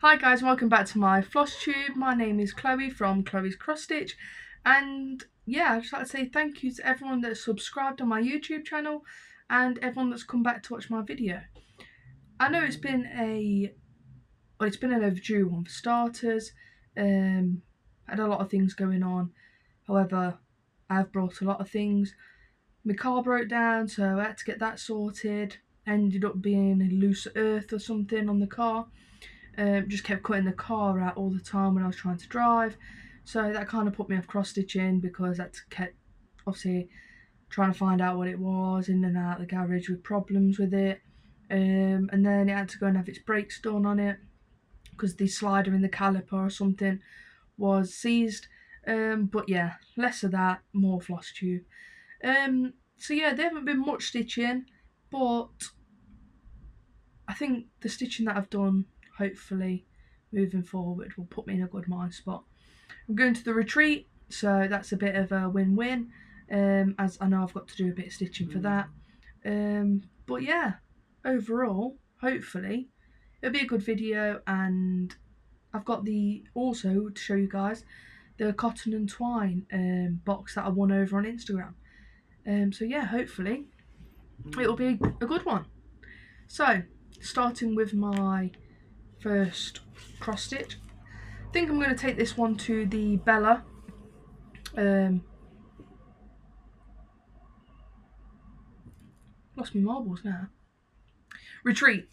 Hi guys, welcome back to my Floss-tube. My name is Chloe from Chloe's Cross Stitch, and yeah, I'd just like to say thank you to everyone that's subscribed on my YouTube channel and everyone that's come back to watch my video. I know it's been an overdue one for starters. Had a lot of things going on. However, I've brought a lot of things. My car broke down, so I had to get that sorted. Ended up being a loose earth or something on the car. Just kept cutting the car out all the time when I was trying to drive, so that kind of put me off cross stitching because I kept obviously trying to find out what it was, in and out of the garage with problems with it, and then it had to go and have its brakes done on it because the slider in the caliper or something was seized. But yeah, less of that, more floss tube. So yeah, there haven't been much stitching, but I think the stitching that I've done, hopefully moving forward, will put me in a good mind spot. I'm going to the retreat, so that's a bit of a win-win, as I know I've got to do a bit of stitching for that. But yeah, overall, hopefully it'll be a good video, and I've got also to show you guys the cotton and twine box that I won over on Instagram. So yeah, hopefully it'll be a good one. So, starting with my first cross stitch, I think I'm going to take this one to the Bella. Lost my marbles now. Retreat.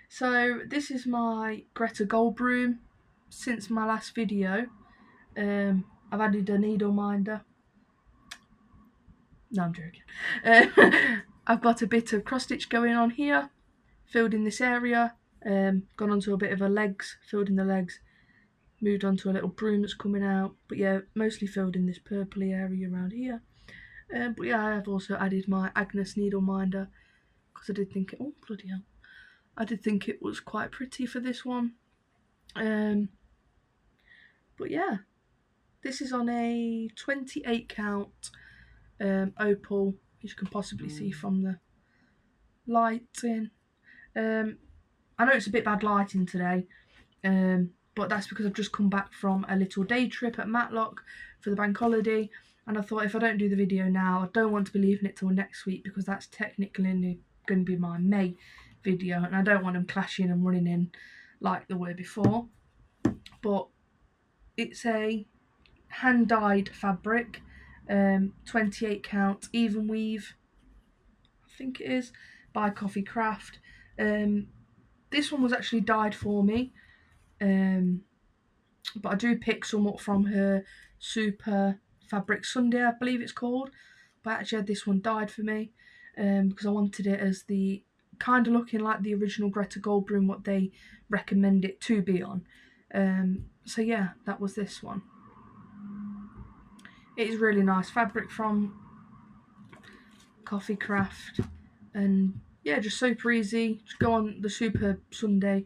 So this is my Greta Goldbroom. Since my last video, I've added a needle minder. No, I'm joking. I've got a bit of cross stitch going on here, filled in this area. Gone onto a bit of a legs, filled in the legs. Moved on to a little broom that's coming out, but yeah, mostly filled in this purpley area around here. But yeah, I have also added my Agnes needle minder because I did think it, oh bloody hell, I did think it was quite pretty for this one. But yeah, this is on a 28 count opal, as you can possibly see from the lighting. I know it's a bit bad lighting today, but that's because I've just come back from a little day trip at Matlock for the bank holiday, and I thought if I don't do the video now, I don't want to be leaving it till next week because that's technically going to be my May video, and I don't want them clashing and running in like they were before. But it's a hand dyed fabric, 28 count even weave, I think it is, by Coffee Craft. This one was actually dyed for me, but I do pick some up from her Super Fabric Sunday, I believe it's called. But I actually had this one dyed for me because I wanted it as the kind of looking like the original Greta Goldbroom, what they recommend it to be on. So yeah, that was this one. It is really nice fabric from Coffee Craft, and yeah, just super easy. Just go on the Super Sunday,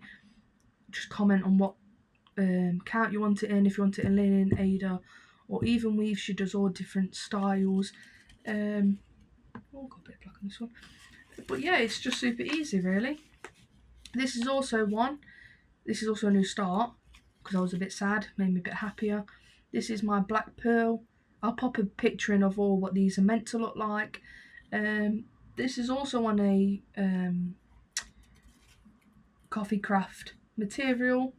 just comment on what count you want it in, if you want it in linen, Ada, or even weave. She does all different styles. Oh, got a bit of black on this one, but yeah, it's just super easy really. This is also a new start because I was a bit sad, made me a bit happier. This is my black pearl. I'll pop a picture in of all what these are meant to look like. This is also on a Coffee Craft material.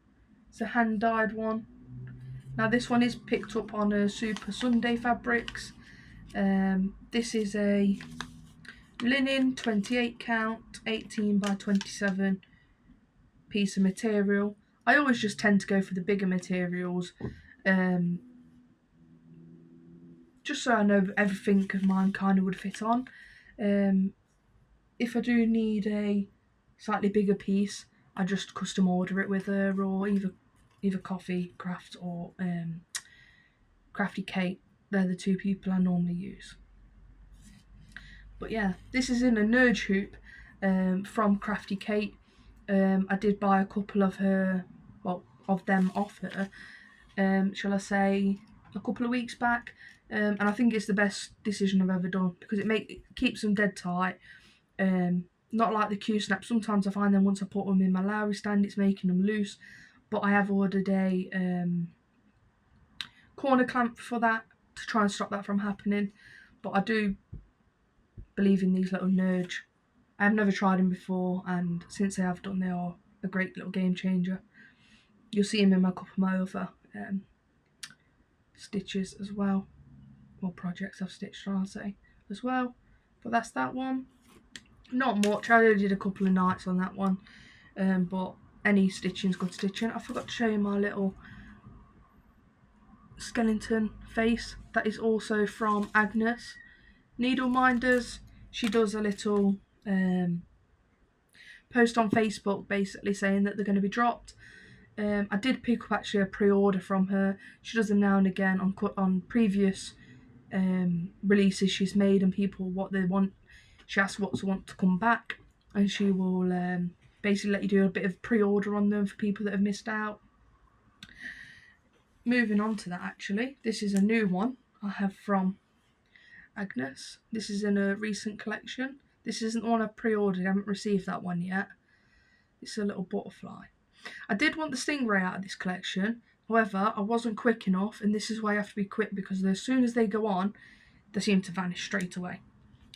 It's a hand dyed one. Now this one is picked up on a Super Sunday Fabrics. This is a linen 28 count 18 by 27 piece of material. I always just tend to go for the bigger materials, just so I know everything of mine kind of would fit on. If I do need a slightly bigger piece, I just custom order it with her, or either Coffee Craft or Crafty Kate. They're the two people I normally use. But yeah, this is in a nudge hoop from Crafty Kate. I did buy a couple of them off her, shall I say, a couple of weeks back, and I think it's the best decision I've ever done because it keeps them dead tight. Not like the Q-snap. Sometimes I find them once I put them in my Lowry stand, it's making them loose. but I have ordered a corner clamp for that to try and stop that from happening. But I do believe in these little Nerge. I have never tried them before, and since I have done, they are a great little game changer. You'll see them in a couple of my other stitches as well, or projects I've stitched, I'll say, as well. But that's that one. Not much, I only did a couple of nights on that one, but any stitching's good stitching. I forgot to show you my little skeleton face. That is also from Agnes Needle Minders. She does a little post on Facebook basically saying that they're going to be dropped. I did pick up actually a pre-order from her. She does them now and again on previous releases she's made, and people what they want. She asks what they want to come back, and she will basically let you do a bit of pre-order on them for people that have missed out. Moving on to that, actually, this is a new one I have from Agnes. This is in a recent collection. This isn't the one I've pre-ordered. I haven't received that one yet. It's a little butterfly. I did want the stingray out of this collection. However, I wasn't quick enough, and this is why I have to be quick, because as soon as they go on, they seem to vanish straight away.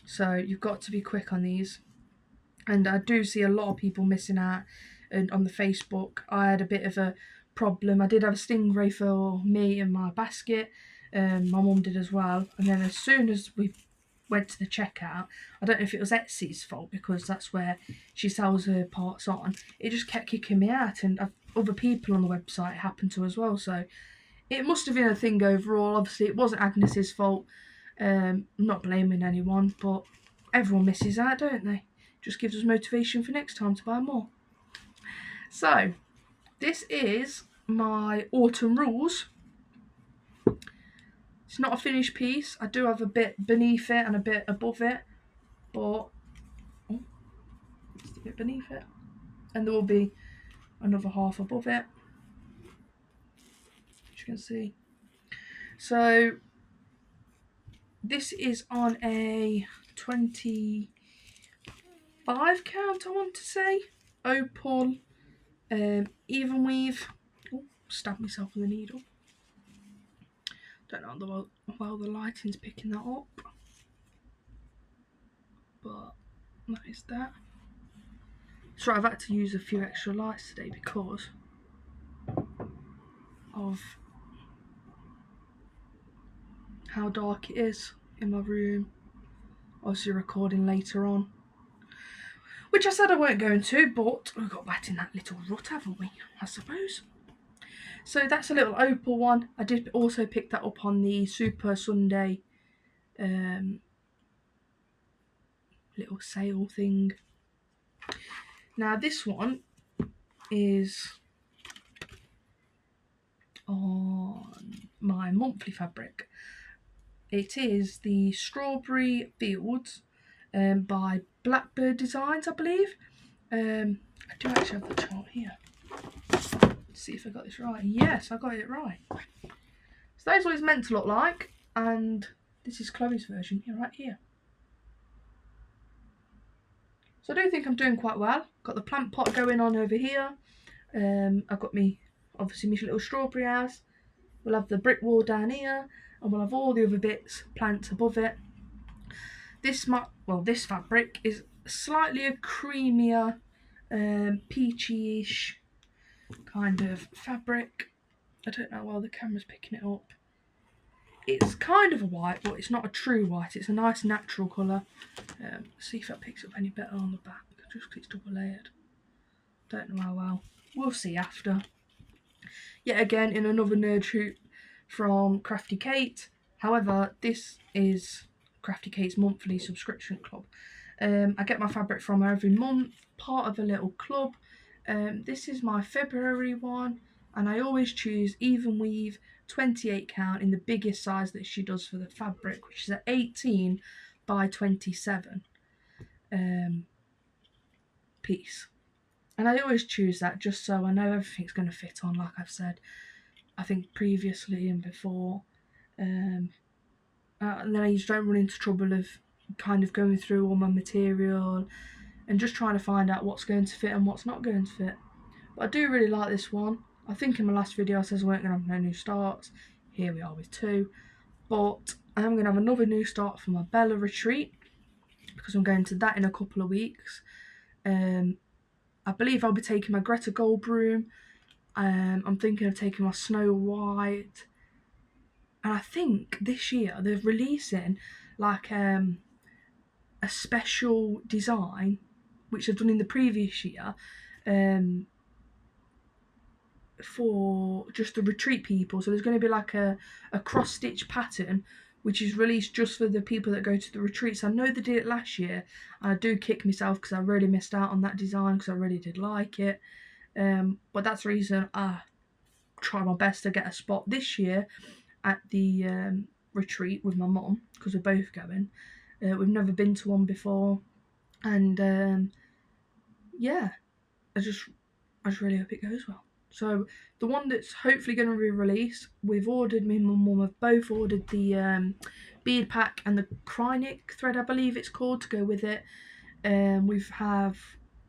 So you've got to be quick on these. And I do see a lot of people missing out on the Facebook. I had a bit of a problem. I did have a stingray for me in my basket. My mum did as well. And then as soon as we went to the checkout, I don't know if it was Etsy's fault, because that's where she sells her parts on. It just kept kicking me out, and other people on the website happened to as well. So it must have been a thing overall. Obviously, it wasn't Agnes's fault. I'm not blaming anyone, but everyone misses out, don't they? Just gives us motivation for next time to buy more. So this is my autumn rules. It's not a finished piece. I do have a bit beneath it and a bit above it, but just a bit beneath it, and there will be another half above it, as you can see. So this is on a 25 count, I want to say, opal even weave. Oh, stabbed myself with a needle. Don't know how the lighting's picking that up, but that is that. So I've had to use a few extra lights today because of how dark it is in my room. Obviously recording later on, which I said I weren't going to, but we've got back in that little rut, haven't we, I suppose. So that's a little opal one. I did also pick that up on the Super Sunday little sale thing. Now this one is on my monthly fabric. It is the Strawberry Fields by Blackbird Designs, I believe. I do actually have the chart here. Let's see if I got this right. Yes, I got it right. So that's what it's meant to look like, and this is Chloe's version here, right here. So I do think I'm doing quite well. Got the plant pot going on over here. I've got obviously my little strawberry house. We'll have the brick wall down here, and we'll have all the other bits, plants above it. This fabric is slightly a creamier, peachy-ish kind of fabric. I don't know why the camera's picking it up. It's kind of a white, but it's not a true white. It's a nice natural colour. See if that picks up any better on the back, just because it's double layered. Don't know how well. We'll see after. Yet again, in another nerd hoop from Crafty Kate. However, this is Crafty Kate's monthly subscription club. I get my fabric from her every month, part of a little club. This is my February one, and I always choose even weave 28 count in the biggest size that she does for the fabric, which is at 18 by 27 piece. And I always choose that just so I know everything's going to fit on, like I've said, I think previously and before. And then I just don't run into trouble of kind of going through all my material and just trying to find out what's going to fit and what's not going to fit. But I do really like this one. I think in my last video I said I weren't going to have no new starts. Here we are with 2. But I am going to have another new start for my Bella retreat, because I'm going to that in a couple of weeks. I believe I'll be taking my Greta Goldbloom. I'm thinking of taking my Snow White. And I think this year they're releasing like a special design, which they've done in the previous year, for just the retreat people. So there's going to be like a cross-stitch pattern, which is released just for the people that go to the retreats. I know they did it last year, and I do kick myself because I really missed out on that design, because I really did like it. But that's the reason I try my best to get a spot this year at the retreat with my mum, because we're both going. We've never been to one before, and yeah, I just really hope it goes well. So the one that's hopefully going to be released, we've ordered, me and my mum have both ordered the bead pack and the Krynic thread, I believe it's called, to go with it. We have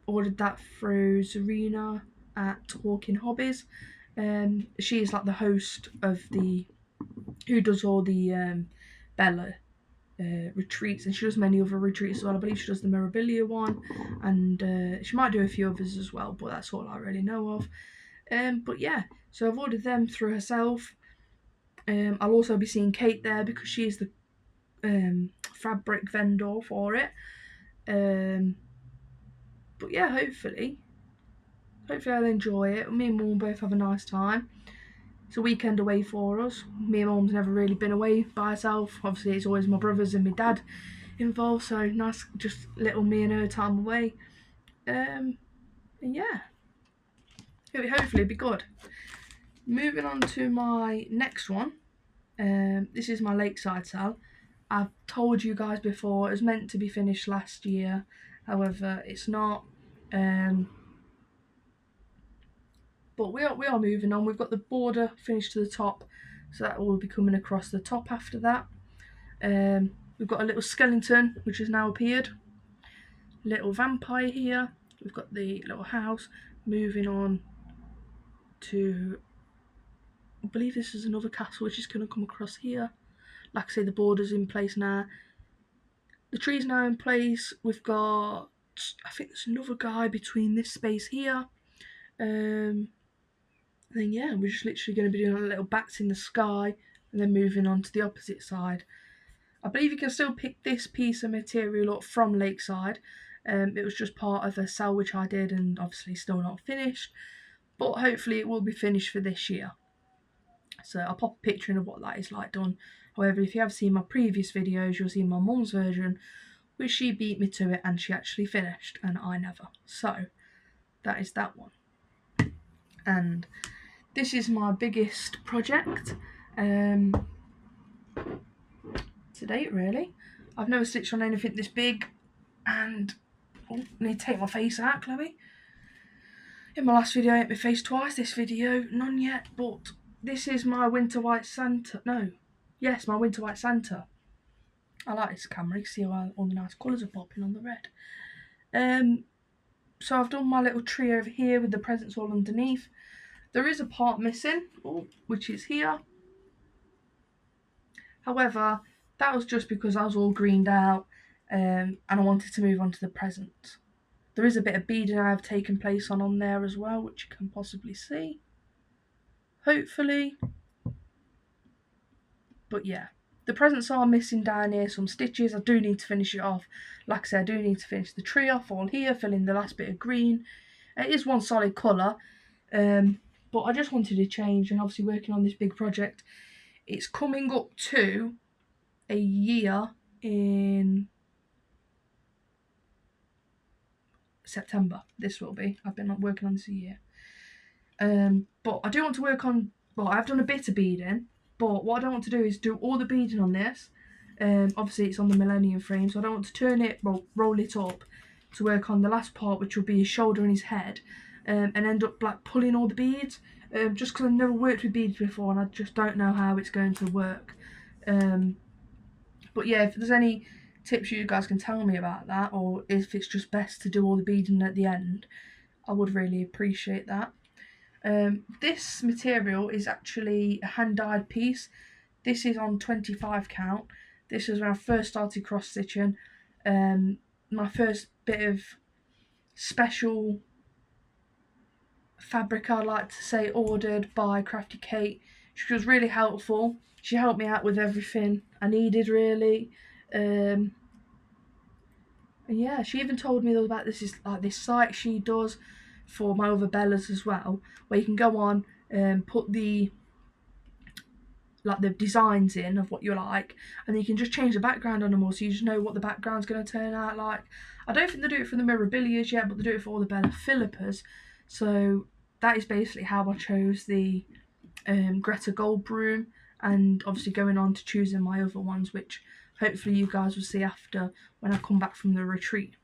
ordered that through Zarina at Walking Hobbies. She is like the host of who does all the Bella retreats, and she does many other retreats as well. I believe she does the Mirabilia one, and she might do a few others as well, but that's all I really know of. But yeah, so I've ordered them through herself. I'll also be seeing Kate there, because she is the fabric vendor for it. But yeah, hopefully I'll enjoy it. Me and Mum both have a nice time. It's a weekend away for us. Me and Mum's never really been away by herself. Obviously it's always my brothers and my dad involved, so nice, just little me and her time away. And yeah, hopefully it'll be good. Moving on to my next one. This is my Lakeside cell. I've told you guys before, it was meant to be finished last year, however it's not. But we are moving on. We've got the border finished to the top, so that will be coming across the top after that. We've got a little skeleton which has now appeared, little vampire here. We've got the little house. Moving on to, I believe this is another castle which is going to come across here. Like I say, the border's in place now. The tree's now in place. We've got, I think there's another guy between this space here. And then yeah, we're just literally going to be doing little bats in the sky, and then moving on to the opposite side. I believe you can still pick this piece of material up from Lakeside. It was just part of a sell which I did, and obviously still not finished, but hopefully it will be finished for this year. So I'll pop a picture in of what that is like done. However, if you have seen my previous videos, you'll see my mum's version, which she beat me to it and she actually finished, and I never. So that is that one. And this is my biggest project to date, really. I've never stitched on anything this big, and I need to take my face out, Chloe. In my last video I ate my face twice, this video none yet, but this is my Winter White Santa. No, yes, my Winter White Santa. I like this camera, you can see how all the nice colours are popping on the red. So I've done my little tree over here with the presents all underneath. There is a part missing, which is here. However, that was just because I was all greened out, and I wanted to move on to the presents. There is a bit of beading I have taken place on there as well, which you can possibly see, hopefully. But yeah, the presents are missing down here, some stitches. I do need to finish it off. Like I said, I do need to finish the tree off all here, fill in the last bit of green. It is one solid colour, but I just wanted to change, and obviously working on this big project. It's coming up to a year in September. This will be. I've been working on this a year. But I do want to work on, well, I've done a bit of beading, but what I don't want to do is do all the beading on this. Obviously it's on the Millennium frame, so I don't want to turn it, well, roll it up to work on the last part, which will be his shoulder and his head, and end up like pulling all the beads, just because I've never worked with beads before and I just don't know how it's going to work. But yeah, if there's any tips you guys can tell me about that, or if it's just best to do all the beading at the end, I would really appreciate that. This material is actually a hand dyed piece. This is on 25 count. This was when I first started cross stitching. My first bit of special fabric, I'd like to say, ordered by Crafty Kate. She was really helpful. She helped me out with everything I needed, really. And yeah, she even told me about this site she does for my other Bellas as well, where you can go on and put the designs in of what you like, and then you can just change the background on them all, so you just know what the background's going to turn out like. I don't think they do it for the Mirabilias yet, but they do it for all the Bella Philippas. So that is basically how I chose the Greta Goldbroom, and obviously going on to choosing my other ones, which hopefully you guys will see after when I come back from the retreat.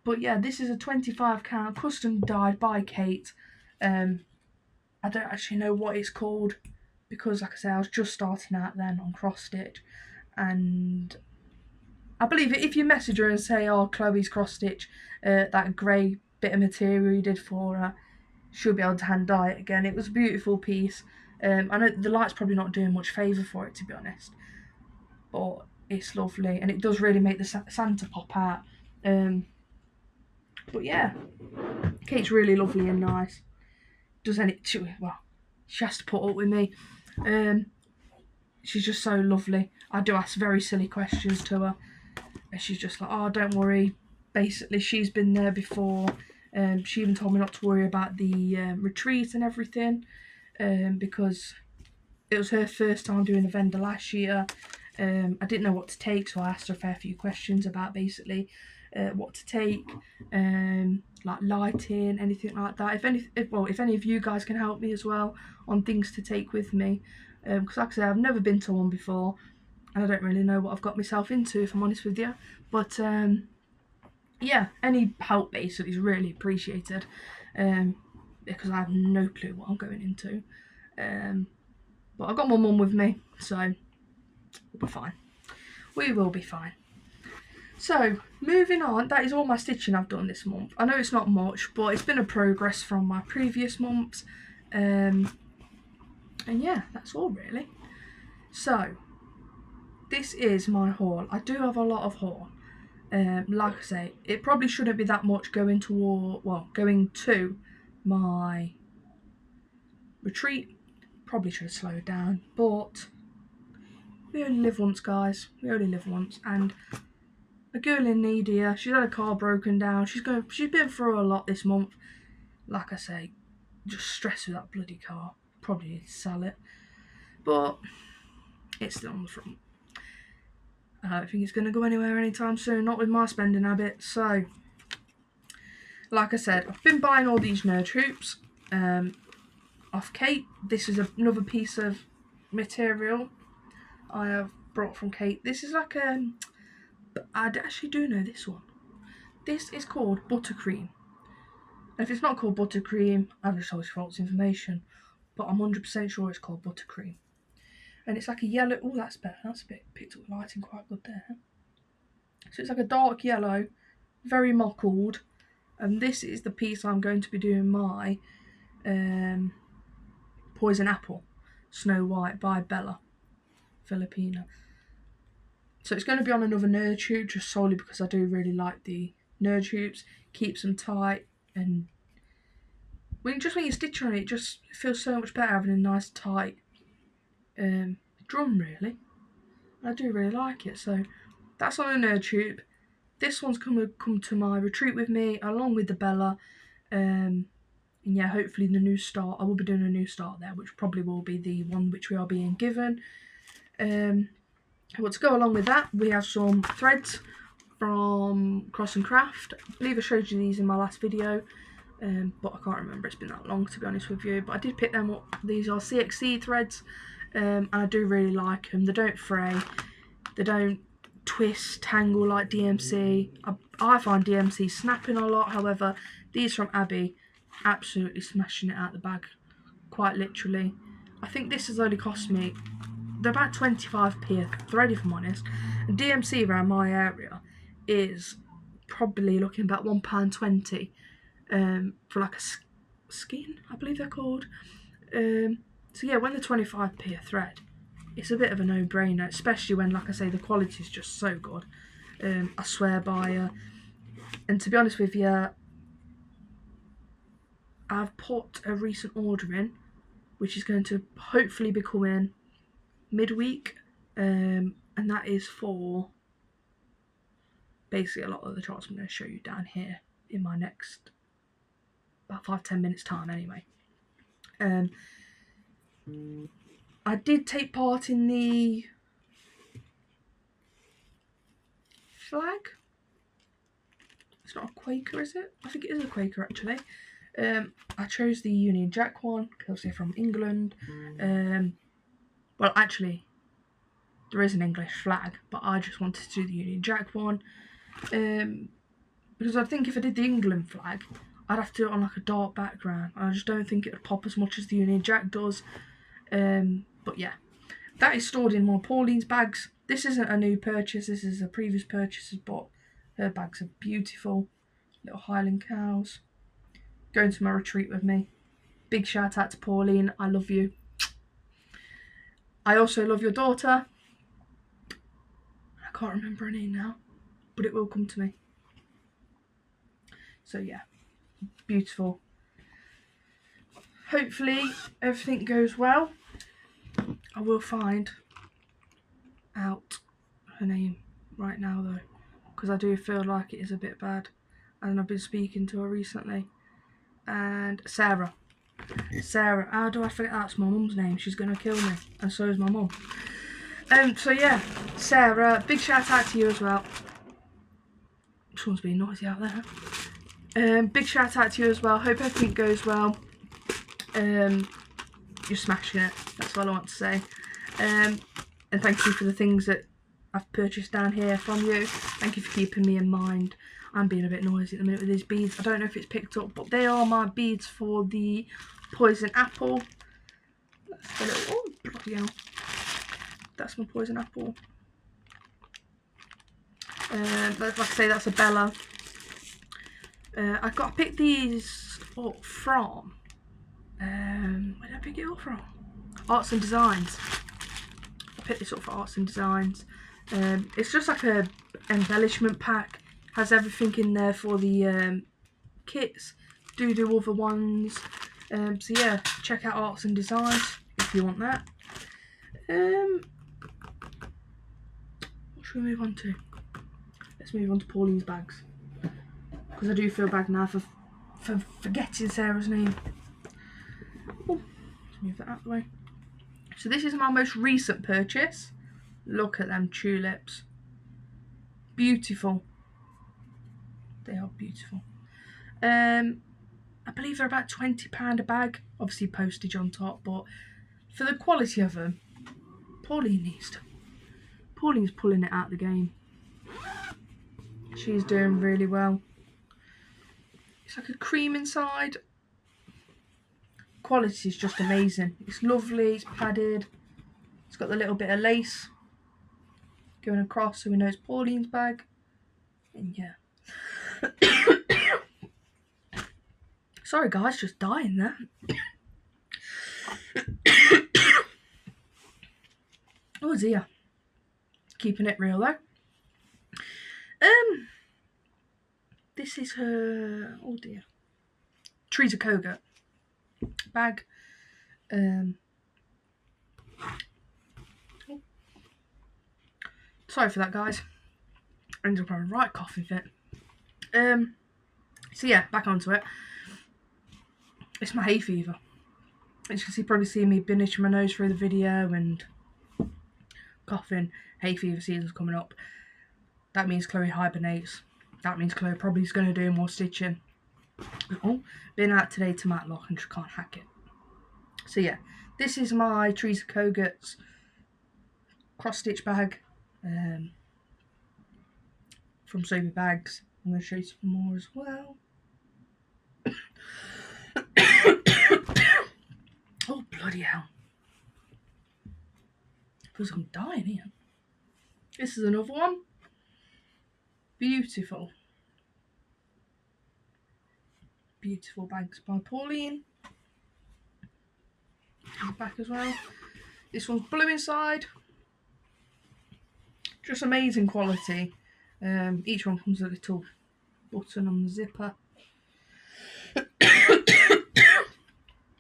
But yeah, this is a 25 count custom dyed by Kate. I don't actually know what it's called, because like I say, I was just starting out then on cross stitch, and I believe if you message her and say, oh, Chloe's cross stitch, that grey bit of material you did for her, she'll be able to hand dye it again. It was a beautiful piece. I know the light's probably not doing much favour for it, to be honest, but it's lovely, and it does really make the Santa pop out. But yeah, Kate's really lovely and nice. Well, she has to put up with me. She's just so lovely. I do ask very silly questions to her, and she's just like, oh, don't worry. Basically, she's been there before. She even told me not to worry about the retreat and everything, because it was her first time doing the vendor last year. I didn't know what to take, so I asked her a fair few questions about basically what to take, like lighting, anything like that. If any of you guys can help me as well on things to take with me, because like I said, I've never been to one before, and I don't really know what I've got myself into, if I'm honest with you. But yeah, any help basically is really appreciated, because I have no clue what I'm going into. But I've got my mum with me, so we'll be fine. We will be fine. So, moving on, that is all my stitching I've done this month. I know it's not much, but it's been a progress from my previous months. And yeah, that's all really. So, this is my haul. I do have a lot of haul. Like I say, it probably shouldn't be that much going to my retreat. Probably should have slowed down, but we only live once, guys. We only live once, and a girl in need here. She's had a car broken down. She's been through a lot this month. Like I say, just stressed with that bloody car. Probably need to sell it, but it's still on the front. I don't think it's going to go anywhere anytime soon, not with my spending habits. So, like I said, I've been buying all these nerd hoops off Kate. This is another piece of material I have brought from Kate. This is like I actually do know this one. This is called buttercream. And if it's not called buttercream, I've just always false information, but I'm 100% sure it's called buttercream. And it's like a yellow. Oh, that's better. That's a bit picked up lighting quite good there. So it's like a dark yellow, very mottled. And this is the piece I'm going to be doing my Poison Apple Snow White by Bella Filipina. So it's going to be on another nerd hoop, just solely because I do really like the nerd hoops. Keeps them tight, and when you stitch on it, it just feels so much better having a nice tight drum, really. I do really like it. So that's on a nerd hoop. This one's come to my retreat with me, along with the Bella. And yeah, hopefully the new start. I will be doing a new start there, which probably will be the one which we are being given. Well, to go along with that, we have some threads from Cross and Craft. I believe I showed you these in my last video, but I can't remember. It's been that long, to be honest with you. But I did pick them up. These are CXC threads, and I do really like them. They don't fray. They don't twist, tangle like DMC. I find DMC snapping a lot. However, these from Abby, absolutely smashing it out the bag, quite literally. I think this has only cost me, they're about 25p a thread, if I'm honest. And DMC around my area is probably looking about £1.20 for like skin, I believe they're called. So yeah, when they're 25p a thread, it's a bit of a no-brainer, especially when, like I say, the quality is just so good. I swear by her. And to be honest with you, I've put a recent order in, which is going to hopefully be coming midweek, and that is for basically a lot of the charts I'm going to show you down here in my next about 5-10 minutes time anyway. I did take part in the flag. It's not a Quaker, is it? I think it is a Quaker actually. I chose the Union Jack one because they're from England. Well, actually, there is an English flag, but I just wanted to do the Union Jack one. Because I think if I did the England flag, I'd have to do it on like a dark background. I just don't think it would pop as much as the Union Jack does. But yeah, that is stored in my Pauline's bags. This isn't a new purchase, this is a previous purchase, but her bags are beautiful. Little Highland cows. Going to my retreat with me. Big shout out to Pauline, I love you. I also love your daughter. I can't remember her name now, but it will come to me. So yeah, beautiful. Hopefully everything goes well. I will find out her name right now though, because I do feel like it is a bit bad, and I've been speaking to her recently. And Sarah, how do I forget that's my mum's name? She's gonna kill me, and so is my mum. So yeah, Sarah, big shout out to you as well. Someone's being noisy out there. Big shout out to you as well. Hope everything goes well. You're smashing it, that's all I want to say. And thank you for the things that I've purchased down here from you. Thank you for keeping me in mind. I'm being a bit noisy at the minute with these beads. I don't know if it's picked up, but they are my beads for the poison apple. That's the little, oh bloody hell. That's my poison apple. Like I say, that's a Bella. I got to pick these up from, where did I pick it up from? Arts and Designs. I picked this up for Arts and Designs. It's just like a embellishment pack. Has everything in there for the kits. Do other ones. So yeah, check out Arts and Designs if you want that. What should we move on to? Let's move on to Pauline's bags, because I do feel bad now for forgetting Sarah's name. Oh, let's move that out of the way. So this is my most recent purchase. Look at them tulips. Beautiful. They are beautiful. I believe they're about £20 a bag. Obviously postage on top, but for the quality of them, Pauline's pulling it out of the game. She's doing really well. It's like a cream inside. Quality is just amazing. It's lovely, it's padded. It's got the little bit of lace going across so we know it's Pauline's bag. And yeah. Sorry guys, just dying there. Oh dear. Keeping it real though. This is her, oh dear, Teresa Koga bag. Sorry for that guys. I ended up having a right coughing fit. So yeah, back onto it. It's my hay fever. As you can see, probably see me binishing my nose through the video and coughing. Hay fever season's coming up. That means Chloe hibernates. That means Chloe probably is going to do more stitching. Oh, been out today to Matlock and just can't hack it. So yeah, this is my Teresa Kogat's cross stitch bag from Sober Bags. I'm going to show you some more as well. Oh bloody hell. Feels like I'm dying here. This is another one. Beautiful. beautiful bags by Pauline. Back as well. This one's blue inside. Just amazing quality. Each one comes with a little button on the zipper.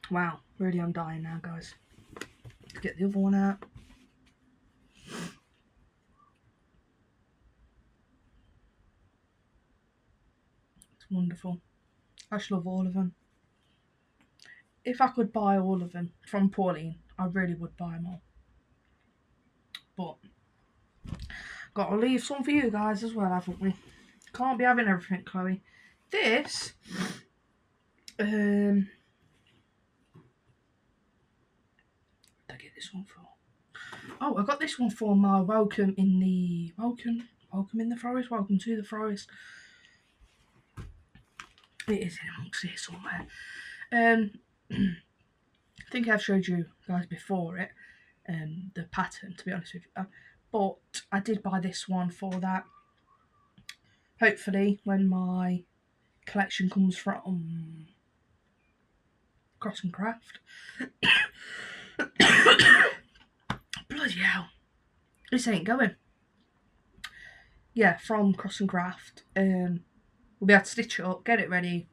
Wow, really I'm dying now, guys. Let's get the other one out. It's wonderful. I just love all of them. If I could buy all of them from Pauline, I really would buy them all. But gotta leave some for you guys as well, haven't we? Can't be having everything, Chloe. This, what did I get this one for? Oh, I got this one for my welcome in the forest. Welcome to the forest. It is in amongst here somewhere. I think I've showed you guys before it, the pattern, to be honest with you. But I did buy this one for that. Hopefully, when my collection comes from Cross and Craft. Bloody hell. This ain't going. Yeah, from Cross and Craft. We'll be able to stitch it up, get it ready,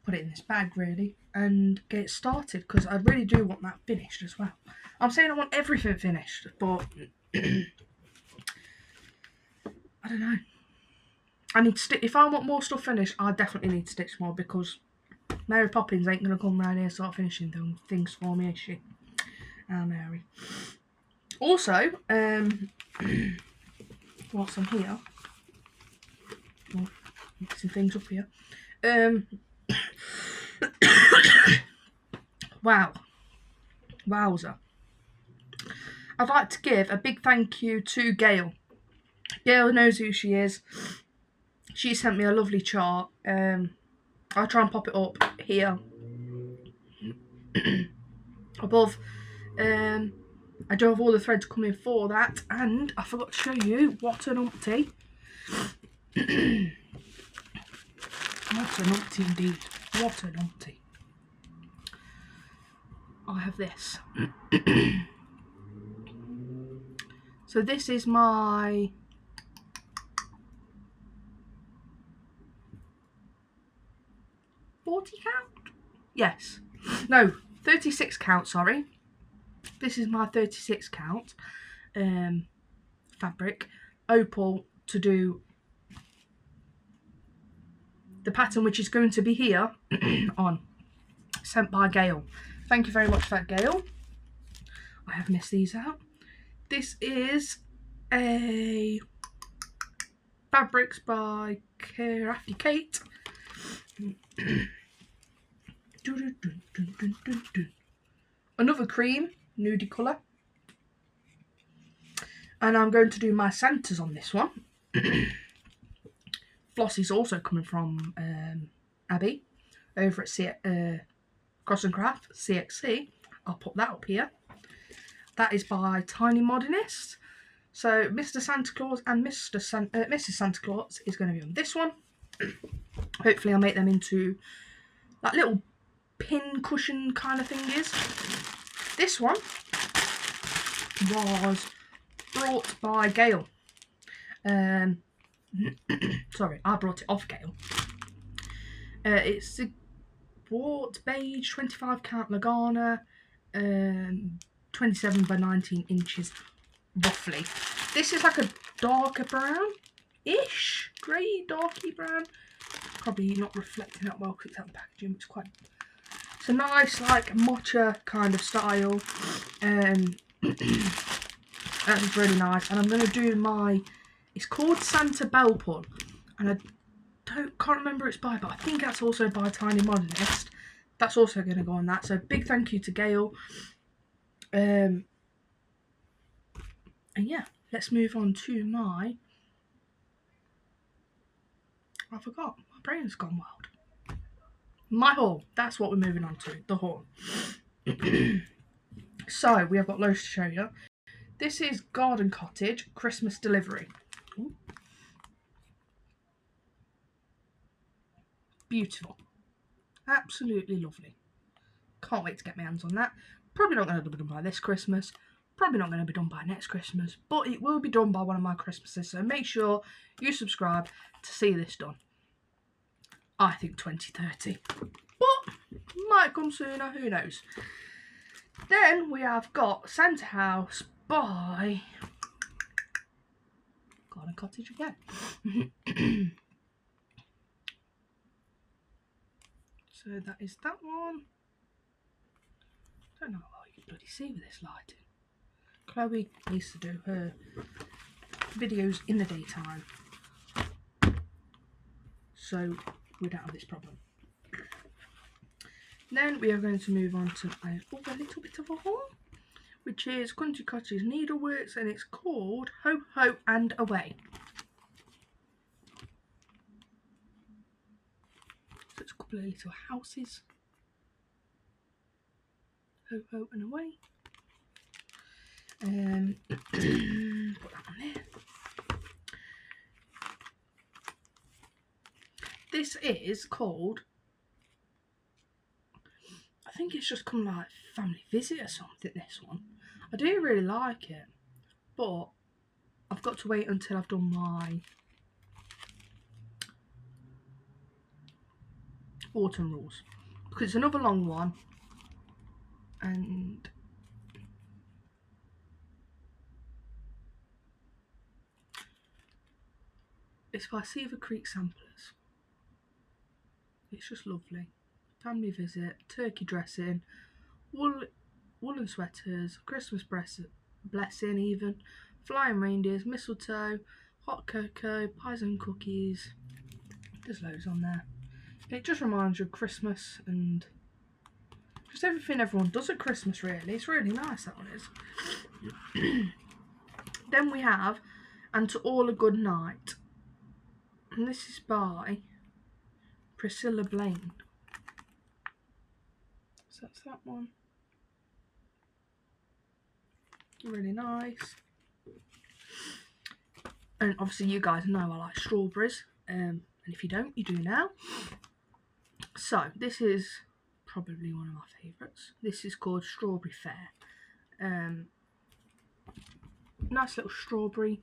put it in this bag really, and get it started, because I really do want that finished as well. I'm saying I want everything finished, but I don't know. I need to if I want more stuff finished, I definitely need to stitch more, because Mary Poppins ain't going to come round here and start finishing things for me, is she? Ah, Mary. Also, whilst I'm here, mixing things up here. Wow. Wowzer. I'd like to give a big thank you to Gail. Gail knows who she is. She sent me a lovely chart. I'll try and pop it up here above. I do have all the threads coming for that, and I forgot to show you what an umpty. What an umpty indeed. What an umpty. I have this. So this is my $40 count? Yes. No, 36 count, sorry. This is my 36 count fabric. Opal to do the pattern, which is going to be here on. Sent by Gail. Thank you very much for that, Gail. I have missed these out. This is a fabrics by Crafty Kate. Another cream, nudie colour. And I'm going to do my Santas on this one. Floss is also coming from Abby over at Cross and Craft, CXC. I'll put that up here. That is by Tiny Modernist. So Mr. Santa Claus and Mrs. Santa Claus is going to be on this one. Hopefully I'll make them into like little pin cushion kind of thingies. This one was brought by Gail. Sorry, I brought it off Gail. It's a Wart beige 25 count Lagana, 27 by 19 inches roughly. This is like a darker brown-ish, grey, darky brown. Probably not reflecting that well because it's out the packaging. It's a nice like matcha kind of style. That is really nice. And I'm going to do it's called Santa Bell Pull, and I can't remember it's by, but I think that's also by Tiny Modernist. That's also going to go on that. So big thank you to Gail. And yeah, let's move on to I forgot. My brain's gone wild. My haul. That's what we're moving on to. The haul. So we have got loads to show you. This is Garden Cottage Christmas Delivery. Ooh. Beautiful. Absolutely lovely. Can't wait to get my hands on that. Probably not going to be done by this Christmas. Probably not going to be done by next Christmas. But it will be done by one of my Christmases. So make sure you subscribe to see this done. I think 2030. But might come sooner. Who knows. Then we have got Santa House by Garden Cottage again. So that is that one. Don't know how you can bloody see with this lighting. Chloe needs to do her videos in the daytime, so we don't have this problem. Then we are going to move on to a little bit of a haul, which is Country Cottage Needleworks, and it's called Ho Ho and Away. So it's a couple of little houses. Ho Ho and Away. Put that on there. This is called, I think it's just come like Family Visit or something, this one. I do really like it, but I've got to wait until I've done my autumn rules, because it's another long one, and it's by Seaver Creek Samplers. It's just lovely. Family Visit, turkey dressing, woolen sweaters, Christmas blessing even, flying reindeers, mistletoe, hot cocoa, pies and cookies. There's loads on there. And it just reminds you of Christmas and just everything everyone does at Christmas, really. It's really nice, that one is. Then we have And To All a Good Night. And this is by Priscilla Blaine. So that's that one. Really nice. And obviously you guys know I like strawberries. And if you don't, you do now. So this is probably one of my favourites. This is called Strawberry Fair. Nice little strawberry.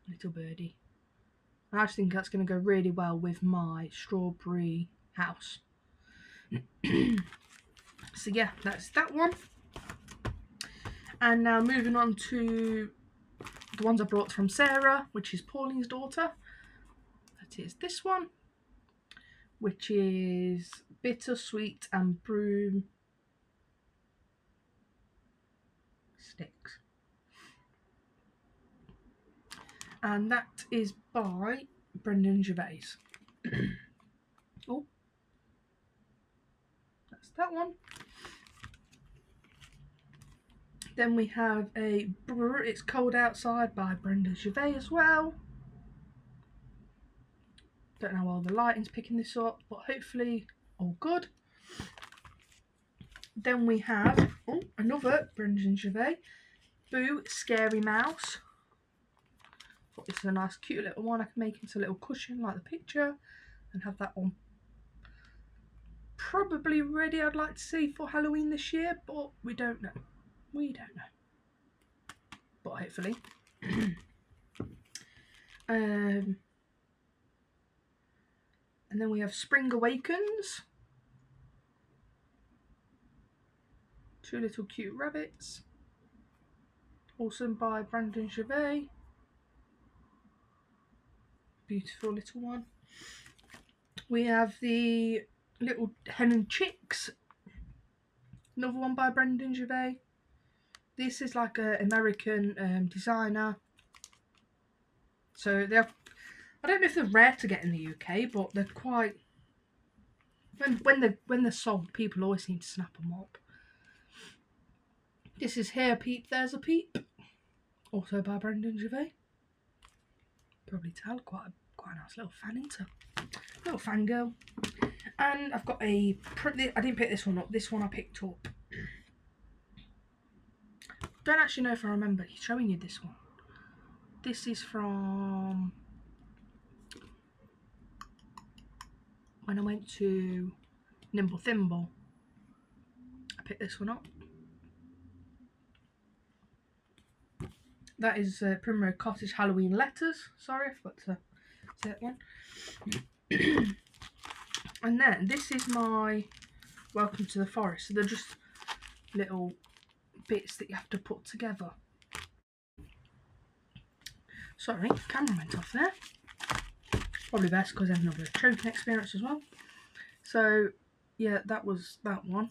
Little birdie. And I just think that's going to go really well with my strawberry house. So yeah, that's that one. And now moving on to the ones I brought from Sarah, which is Pauline's daughter. That is this one, which is Bittersweet and Broom Sticks. And that is by Brendan Gervais. Oh, that's that one. Then we have It's Cold Outside by Brendan Gervais as well. Don't know why the lighting's picking this up, but hopefully all good. Then we have another Brendan Gervais, Boo Scary Mouse. Thought this is a nice cute little one. I can make into a little cushion like the picture and have that one probably ready, I'd like to see, for Halloween this year, but we don't know. We don't know. But hopefully. And then we have Spring Awakens. Two Little Cute Rabbits. Also by Brendan Gervais. Beautiful little one. We have the Little Hen and Chicks. Another one by Brendan Gervais. This is like an American designer. So they're, I don't know if they're rare to get in the UK, but they're quite, when they're sold, people always seem to snap them up. This is Here a Peep, There's a Peep. Also by Brendan Gervais. Probably tell, quite a nice little fan into. Little fangirl. And I've got I didn't pick this one up, this one I picked up. Don't actually know if I remember showing you this one. This is from, when I went to Nimble Thimble. I picked this one up. That is Primrose Cottage Halloween Letters. Sorry, I forgot to say that one. And then this is my Welcome to the Forest. So they're just little bits that you have to put together. Sorry, the camera went off there. Probably best because I have another choking experience as well. So yeah, that was that one.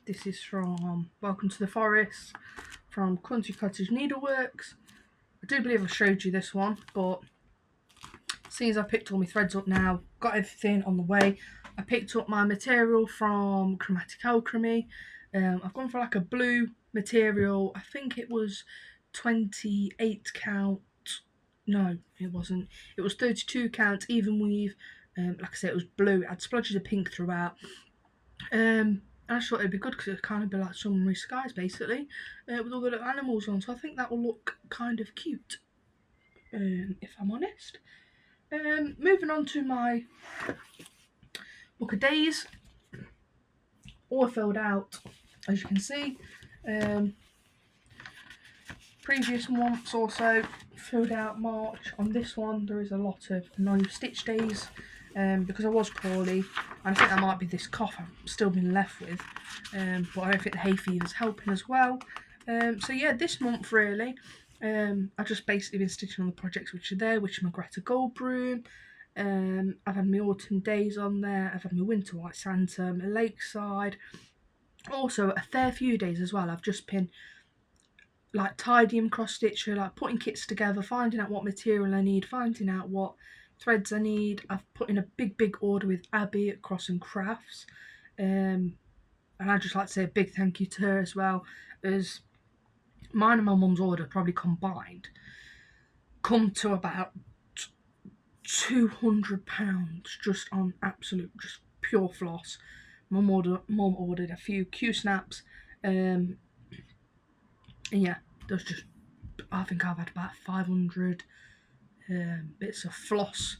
This is from Welcome to the Forest, from Country Cottage Needleworks. I do believe I showed you this one, but seeing as I picked all my threads up now, got everything on the way. I picked up my material from Chromatic Alchemy. I've gone for like a blue material. I think it was 28 count. No, it wasn't. It was 32 count even weave. Like I said, it was blue. It had splodges of pink throughout. I just thought it'd be good because it'd kind of be like summery skies basically, with all the little animals on. So I think that will look kind of cute, if I'm honest. Moving on to my book of days, all filled out, as you can see. Previous months also filled out March. On this one there is a lot of no stitch days, because I was poorly. I think that might be this cough I've still been left with, but I don't think the hay fever is helping as well. So yeah, this month really, I've just basically been stitching on the projects which are there, which are my Greta Goldbroom. I've had my autumn days on there, I've had my winter white Santa, my Lakeside. Also a fair few days as well, I've just been like tidying, cross stitching, like putting kits together, finding out what material I need, finding out what threads I need. I've put in a big order with Abby at Cross and Crafts, and I'd just like to say a big thank you to her as well, as mine and my mum's order probably combined come to about £200 just on absolute, just pure floss. Mum ordered a few Q-snaps, and yeah, there's just, I think I've had about 500 bits of floss,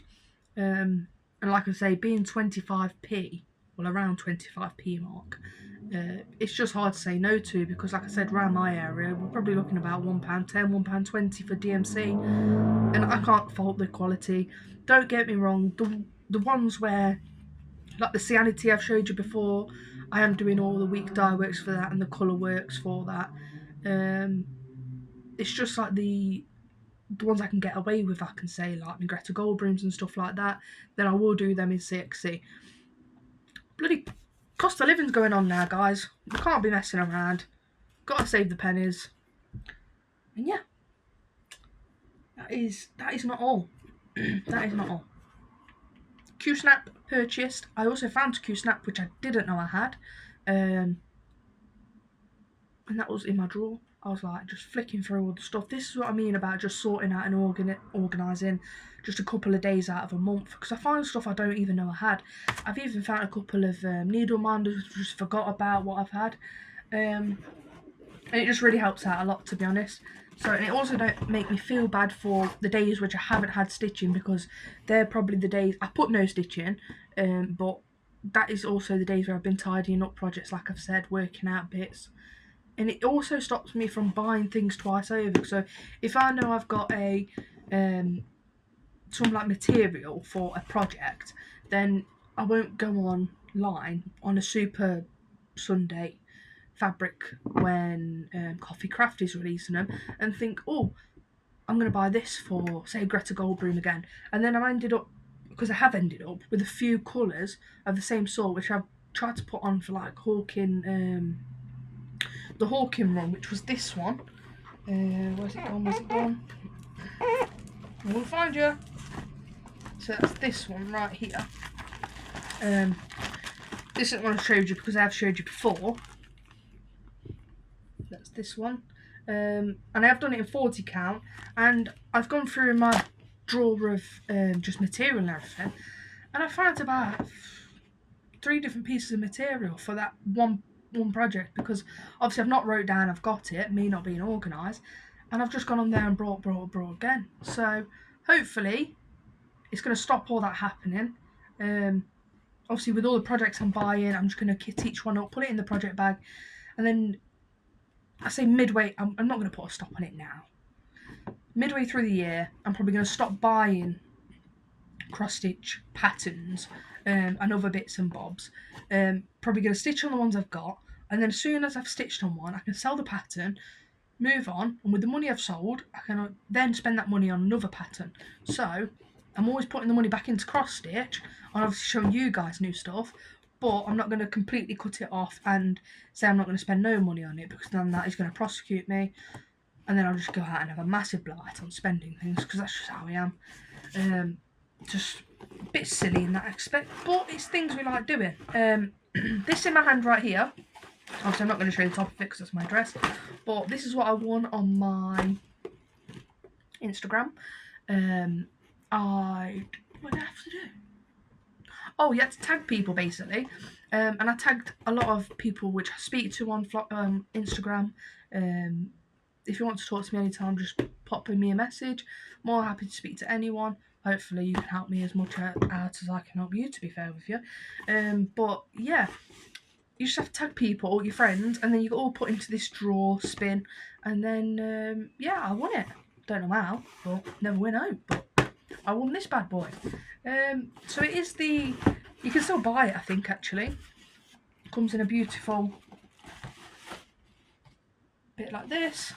and like I say, being 25p, well around 25p mark, it's just hard to say no to, because like I said, around my area we're probably looking about £1.10, £1.20 for DMC, and I can't fault the quality. Don't get me wrong, the ones where, like the Cianity I've showed you before, I am doing all the week dye works for that and the colour works for that. It's just like the ones I can get away with, I can say, like my Greta Goldbrooms and stuff like that, then I will do them in CXC. Bloody cost of living's going on now, guys. We can't be messing around. Gotta save the pennies. And yeah, that is not all. That is not all. Q-snap purchased. I also found Q-snap, which I didn't know I had, and that was in my drawer. I was like just flicking through all the stuff. This is what I mean about just sorting out and organising just a couple of days out of a month, because I find stuff I don't even know I had. I've even found a couple of needle minders, just forgot about what I've had, and it just really helps out a lot, to be honest. So, and it also don't make me feel bad for the days which I haven't had stitching, because they're probably the days I put no stitching, but that is also the days where I've been tidying up projects, like I've said, working out bits. And it also stops me from buying things twice over. So if I know I've got a some like material for a project, then I won't go online on a Super Sunday fabric when Coffee Craft is releasing them and think, oh, I'm going to buy this for, say, Greta Goldbroom again. And then I ended up with a few colours of the same sort, which I've tried to put on for like Hawking, the Hawking run, which was this one. Where's it gone? I will find you. So that's this one right here. This isn't one I showed you because I have showed you before. That's this one. And I have done it in 40 count, and I've gone through my drawer of just material and everything, and I found about 3 different pieces of material for that one project, because obviously I've not wrote down I've got it, me not being organised, and I've just gone on there and brought again. So hopefully it's going to stop all that happening. Obviously with all the projects I'm buying, I'm just going to kit each one up, put it in the project bag, and then I say midway, I'm not going to put a stop on it now. Midway through the year, I'm probably going to stop buying cross-stitch patterns and other bits and bobs. Probably going to stitch on the ones I've got, and then as soon as I've stitched on one, I can sell the pattern, move on, and with the money I've sold, I can then spend that money on another pattern. So I'm always putting the money back into cross-stitch, and obviously showing you guys new stuff, but I'm not going to completely cut it off and say I'm not going to spend no money on it, because then that is going to prosecute me, and then I'll just go out and have a massive blight on spending things, because that's just how I am. Just a bit silly in that aspect, but it's things we like doing. This in my hand right here, obviously I'm not going to show you the top of it because that's my dress, but this is what I won on my Instagram. What did I have to do? Oh, you had to tag people basically, and I tagged a lot of people which I speak to on Instagram. If you want to talk to me anytime, just pop me a message. More happy to speak to anyone. Hopefully you can help me as much out as I can help you, to be fair with you. But yeah, you just have to tag people, all your friends, and then you get all put into this draw spin, and then yeah, I won it. Don't know how, but never win out, but I won this bad boy. So it is you can still buy it, I think, actually. It comes in a beautiful bit like this.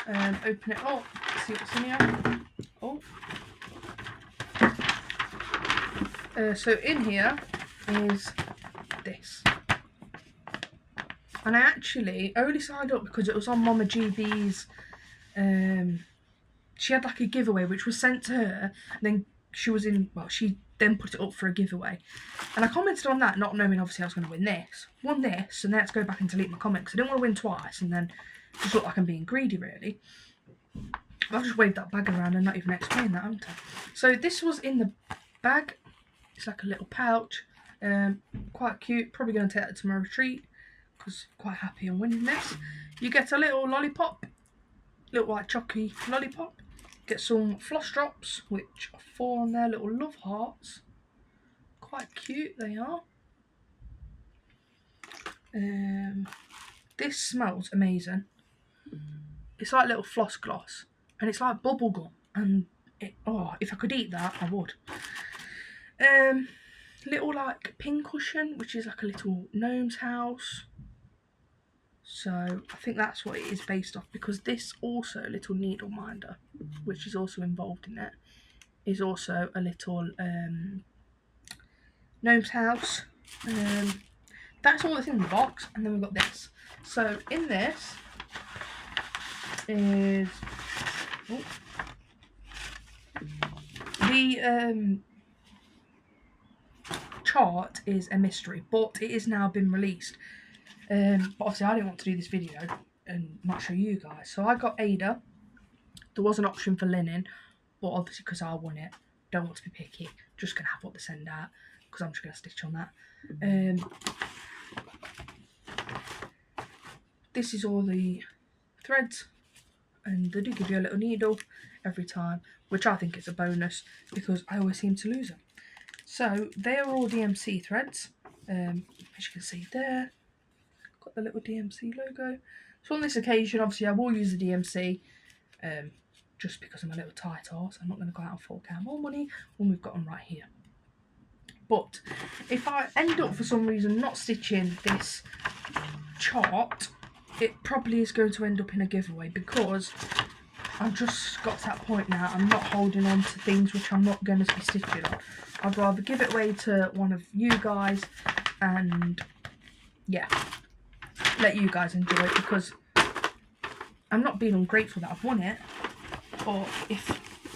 Open it up, see what's in here. Oh. So in here is this. And I actually only signed up because it was on Mama GB's. She had like a giveaway which was sent to her, and then she then put it up for a giveaway. And I commented on that, not knowing obviously I was going to win this. Won this, and then I had to go back and delete my comment because I didn't want to win twice and then just look like I'm being greedy, really. I've just waved that bag around and not even explained that, haven't I? So this was in the bag. It's like a little pouch. Quite cute. Probably going to take that to my retreat because I'm quite happy on winning this. You get a little lollipop. Little white chocolate lollipop. Get some floss drops, which are 4 on there. Little love hearts. Quite cute they are. This smells amazing. It's like little floss gloss. And it's like bubble gum. And if I could eat that, I would. Little like pin cushion, which is like a little gnome's house. So I think that's what it is based off, because this also little needle minder, which is also involved in it, is also a little gnome's house. That's all that's in the box, and then we've got this. So in this is the chart is a mystery, but it has now been released. But obviously I didn't want to do this video and not show you guys, so I got Ada. There was an option for linen, but obviously because I won it, don't want to be picky, just gonna have what they send out because I'm just gonna stitch on that. This is all the threads, and they do give you a little needle every time, which I think is a bonus because I always seem to lose them. So they are all DMC threads, as you can see there, got the little DMC logo. So on this occasion, obviously I will use the DMC, just because I'm a little tight horse. I'm not going to go out and fork out more money when we've got them right here. But if I end up for some reason not stitching this chart, it probably is going to end up in a giveaway, because I've just got to that point now. I'm not holding on to things which I'm not going to be stitching on. I'd rather give it away to one of you guys and, yeah, let you guys enjoy it, because I'm not being ungrateful that I've won it, but if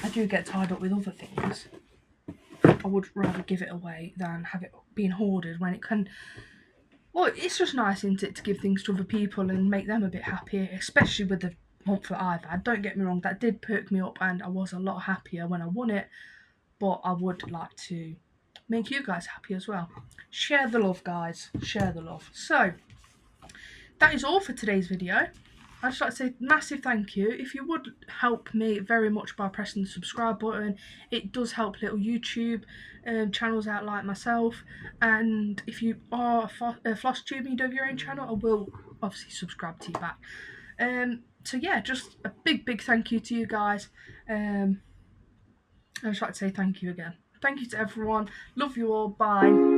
I do get tied up with other things, I would rather give it away than have it being hoarded when it can... Well, it's just nice, isn't it, to give things to other people and make them a bit happier, especially with the month that I've had. Don't get me wrong, that did perk me up and I was a lot happier when I won it, but I would like to make you guys happy as well. Share the love, guys. Share the love. So, that is all for today's video. I'd just like to say massive thank you. If you would help me very much by pressing the subscribe button, it does help little YouTube channels out like myself. And if you are a Floss-tube and you do have your own channel, I will obviously subscribe to you back. So yeah, just a big thank you to you guys. I'd just like to say thank you again. Thank you to everyone. Love you all. Bye.